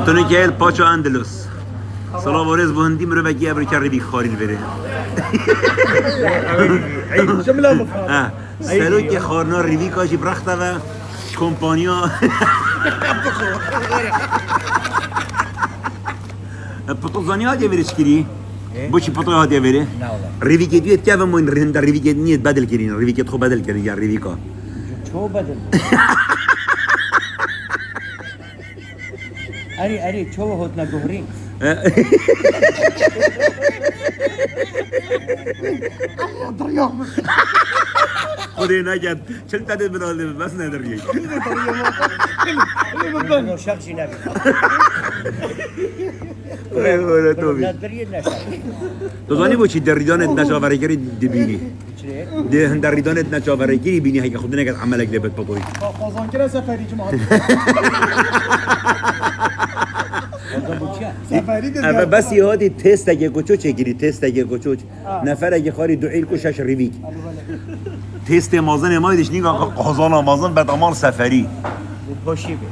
تونيكيل باتشو اندلس صلاة ورز بهندي مروبكي ابريكا ريبي خارين بره جملة مفهومة سلوك خارنا ريبي كاشي برخته و كومپانيا پتوزانی ها دیویرش کری؟ بچی پتو ها دیویره؟ نه والله ریوی که دیوید که من رهند ریوی که نیت بدل کردین ریوی که خو بدل کردین یا ریوی کا شو بدل اري شو هوتنا جوهرين خودی نکرد چل تدید بدال بس نداری انه شخصي نبي ولا توبی ندري نشاط تو زانی بچی دریدانت نشاوری کردی دبینی ده هند دریدانت نشاوری کردی بینی هی که خود نکرد عملک لبت پتوی خازان كده سفري جماعة سفري اما بس یادی تست اگه کوچو چگیری تست اگه کوچو نفر اگه خاری دو ایل کوشش ریویک تست مازن ما دیش نیگا قازان مازن بعد امان سفری بوشي بي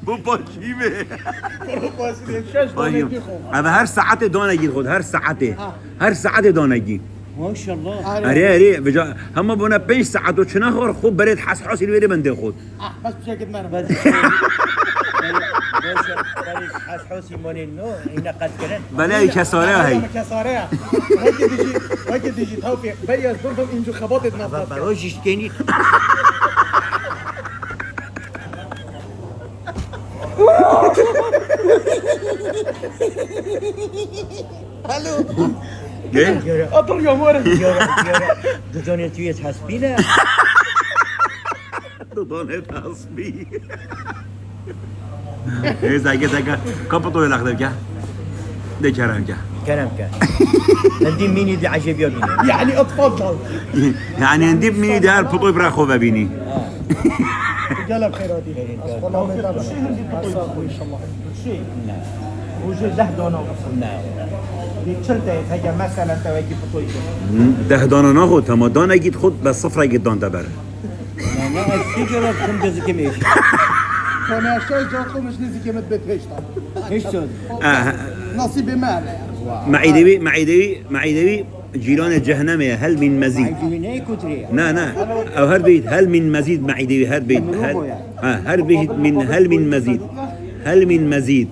بو پاشیمه شش دانه اما هر ساعت دانگی خود هر ساعت دانگی ما شاء الله اره بجا هم بنا 5 ساعت و چنا خور خوب برید حس حاصل ویری بنده خود بس بشكل مرة بس حس حوسي مونينو إن قد كرن بلا کساره هی كسارية وقت يجي توفيق بيز برضم انجو خبطت نفط بروجش كيني ايه اطر يا مورد دزوني تويت حسبينا دانت حسبی ای زگه کپتو لخدم که دکرم که كلام كان ندي ميني دي عجب يا بيني يعني اتفضل يعني نديب مني ده البطو برا ببيني قلب خيراتي والله ما يدرس ان شاء الله شيء وجود ده دونه نعم شلته هيك مثلا توجي بطوي ده دانا ناخد تما دانا جيت خود بس صفر جيت دان تبر لا السيجارة كم جزء كميش انا شيء جاكم مش نزي كلمه بيت هيش ايش صار نصيبي مال معي دوي جيران جهنم هل من مزيد عايزين هيك وتري نا او هر بيت هل من مزيد معي دوي هر بيت هل بيت من هل من مزيد هل من مزيد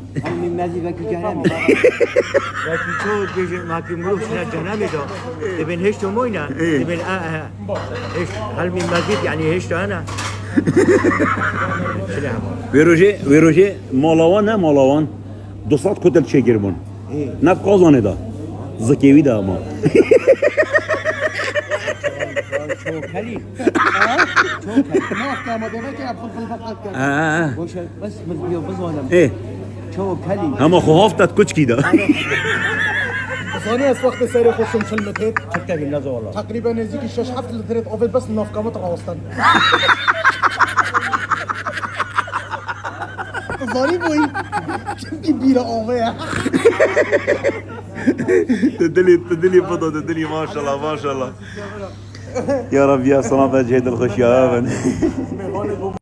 باكي جهنمي باكي شو بيجي ماكي مروح شنا جهنمي ده تبين هيش موينا تبين ايش هل من مزيد يعني هيش انا ویروژه مالاوان 200 کتل چگیرمون نه قازانه دا زکیوی دا ما شو كلي ما كان مدينك يا بخل الفقط بوش بس مزبيو بزوانم ايه شو كلي هما خوهافتت کچکی دا ثانية وقت سيري خوشم شلمتت شفتها بالنظر والله تقريبا نزيك الشاش حفل اللي تريد اوفل بس نوف قامت راوستن ظالي بوي كيف بيلا اوفيا تدلي فضل تدلي ما شاء الله يا رب يا صلاة جهد الخشيان